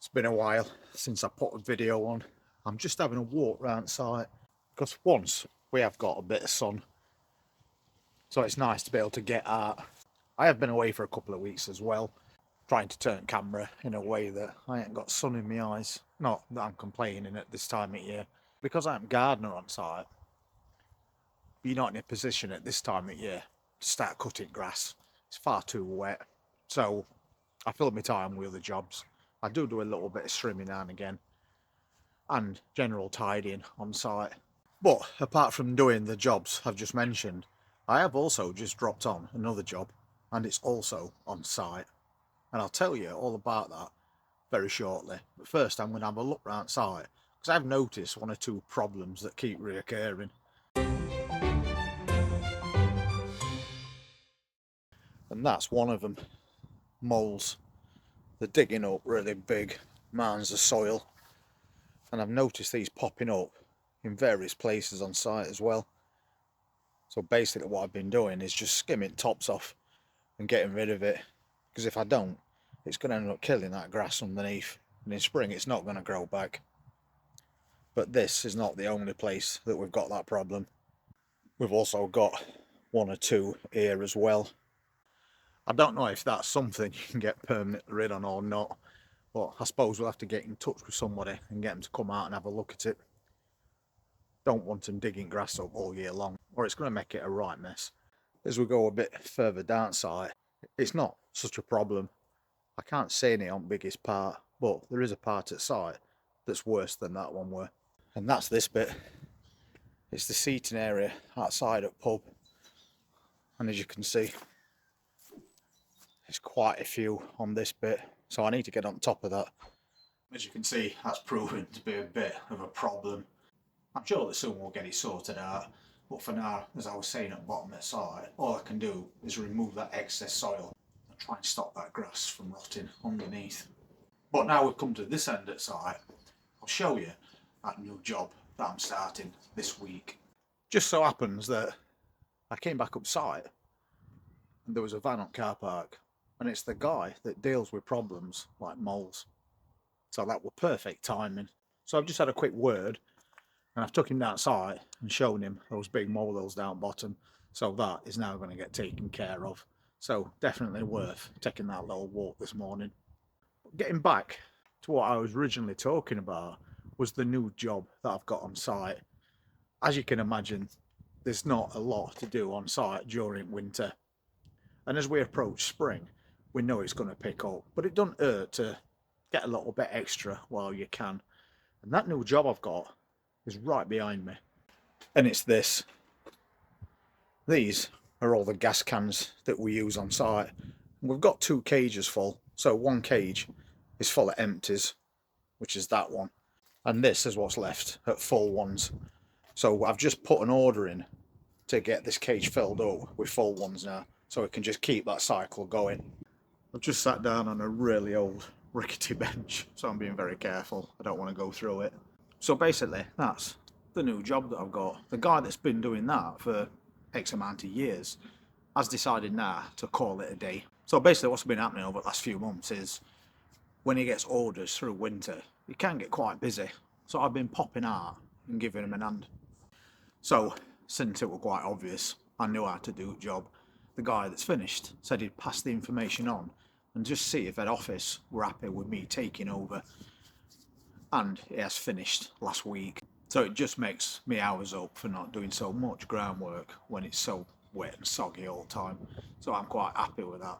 It's been a while since I put a video on. I'm just having a walk round site because once we have got a bit of sun, so it's nice to be able to get out. I have been away for a couple of weeks as well, trying to turn camera in a way that I ain't got sun in my eyes. Not that I'm complaining at this time of year, because I'm gardener on site. You're not in a position at this time of year to start cutting grass. It's far too wet. So I fill my time with other jobs. I do a little bit of trimming now and again, and general tidying on site. But apart from doing the jobs I've just mentioned, I have also just dropped on another job, and it's also on site. And I'll tell you all about that very shortly. But first I'm going to have a look around site, because I've noticed one or two problems that keep reoccurring. And that's one of them. Moles. They're digging up really big mounds of soil, and I've noticed these popping up in various places on site as well. So basically what I've been doing is just skimming tops off and getting rid of it, because if I don't, it's going to end up killing that grass underneath, and in spring it's not going to grow back. But this is not the only place that we've got that problem. We've also got one or two here as well. I don't know if that's something you can get permanently rid on or not, but I suppose we'll have to get in touch with somebody and get them to come out and have a look at it. Don't want them digging grass up all year long, or it's going to make it a right mess. As we go a bit further down site, it's not such a problem. I can't say any on biggest part, but there is a part at site that's worse than that one were. And that's this bit. It's the seating area outside at pub. And as you can see, there's quite a few on this bit, so I need to get on top of that. As you can see, that's proven to be a bit of a problem. I'm sure that soon we'll get it sorted out, but for now, as I was saying at the bottom of the site, all I can do is remove that excess soil and try and stop that grass from rotting underneath. But now we've come to this end of the site, I'll show you that new job that I'm starting this week. Just so happens that I came back up site and there was a van on car park, and it's the guy that deals with problems like moles. So that were perfect timing. So I've just had a quick word, and I've took him down site and shown him those big molehills down bottom. So that is now going to get taken care of. So definitely worth taking that little walk this morning. Getting back to what I was originally talking about was the new job that I've got on site. As you can imagine, there's not a lot to do on site during winter. And as we approach spring, we know it's going to pick up, but it doesn't hurt to get a little bit extra while you can. And that new job I've got is right behind me, and it's this. These are all the gas cans that we use on site. We've got 2 cages full, so one cage is full of empties, which is that one, and this is what's left at full ones. So I've just put an order in to get this cage filled up with full ones now, so we can just keep that cycle going. I've just sat down on a really old rickety bench, so I'm being very careful. I don't want to go through it. So basically, that's the new job that I've got. The guy that's been doing that for X amount of years has decided now to call it a day. So basically what's been happening over the last few months is when he gets orders through winter, he can get quite busy. So I've been popping out and giving him an hand. So since it was quite obvious I knew how to do the job, the guy that's finished said he'd pass the information on and just see if head office were happy with me taking over. And it has finished last week. So it just makes me hours up for not doing so much groundwork when it's so wet and soggy all the time. So I'm quite happy with that.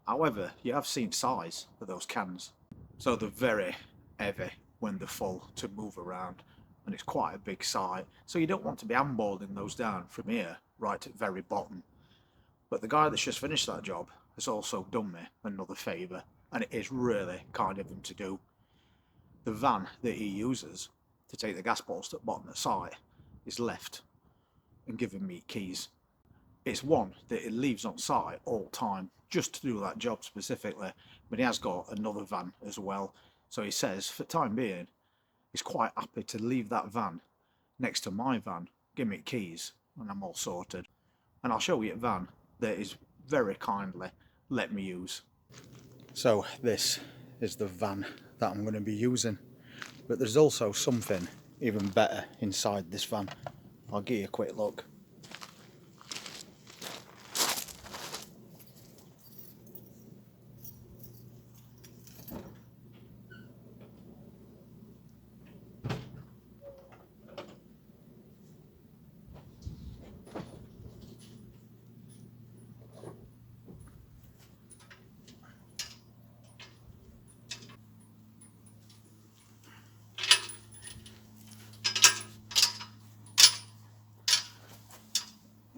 However, you have seen size of those cans. So they're very heavy when they're full to move around, and it's quite a big site. So you don't want to be handballing those down from here right at the very bottom. But the guy that's just finished that job has also done me another favour, and it is really kind of him to do. The van that he uses to take the gas balls to the bottom of the site is left and given me keys. It's one that he leaves on site all the time just to do that job specifically, but he has got another van as well. So he says for the time being he's quite happy to leave that van next to my van, give me keys, and I'm all sorted. And I'll show you a van that is very kindly let me use. So this is the van that I'm going to be using. But there's also something even better inside this van. I'll give you a quick look.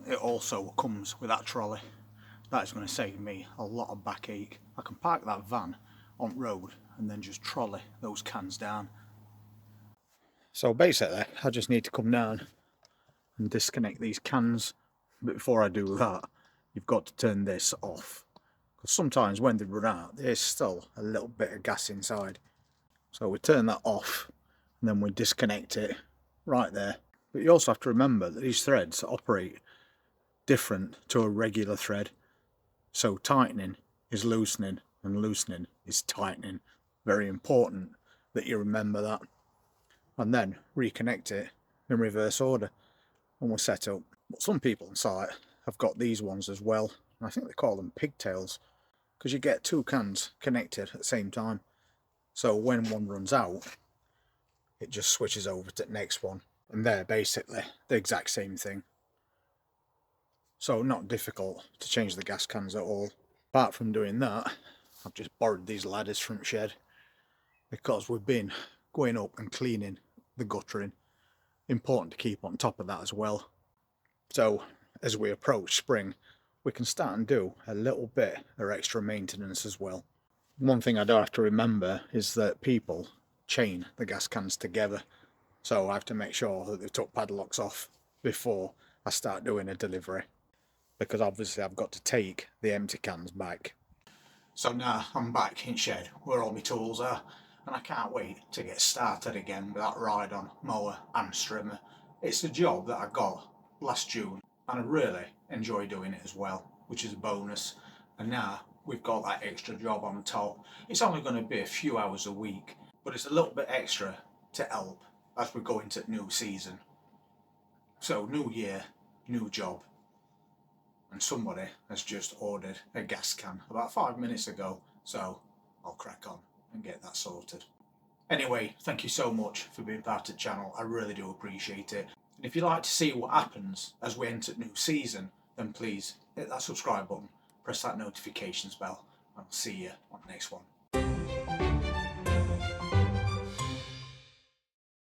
It also comes with that trolley. That is going to save me a lot of backache. I can park that van on road and then just trolley those cans down. So basically I just need to come down and disconnect these cans, but before I do that you've got to turn this off, because sometimes when they run out there's still a little bit of gas inside. So we turn that off and then we disconnect it right there. But you also have to remember that these threads operate different to a regular thread. So tightening is loosening and loosening is tightening. Very important that you remember that. And then reconnect it in reverse order and we're set up. But some people on site have got these ones as well, and I think they call them pigtails, because you get two cans connected at the same time. So when one runs out, it just switches over to the next one, and they're basically the exact same thing. So not difficult to change the gas cans at all. Apart from doing that, I've just borrowed these ladders from the shed, because we've been going up and cleaning the guttering. Important to keep on top of that as well. So as we approach spring, we can start and do a little bit of extra maintenance as well. One thing I do have to remember is that people chain the gas cans together, so I have to make sure that they've took padlocks off before I start doing a delivery, because obviously I've got to take the empty cans back. So now I'm back in shed where all my tools are, and I can't wait to get started again with that ride-on mower and strimmer. It's a job that I got last June and I really enjoy doing it as well, which is a bonus. And now we've got that extra job on top. It's only going to be a few hours a week, but it's a little bit extra to help as we go into new season. So new year, new job. And somebody has just ordered a gas can about 5 minutes ago, so I'll crack on and get that sorted. Anyway, thank you so much for being part of the channel. I really do appreciate it. And if you'd like to see what happens as we enter new season, then please hit that subscribe button, press that notifications bell, and I'll see you on the next one.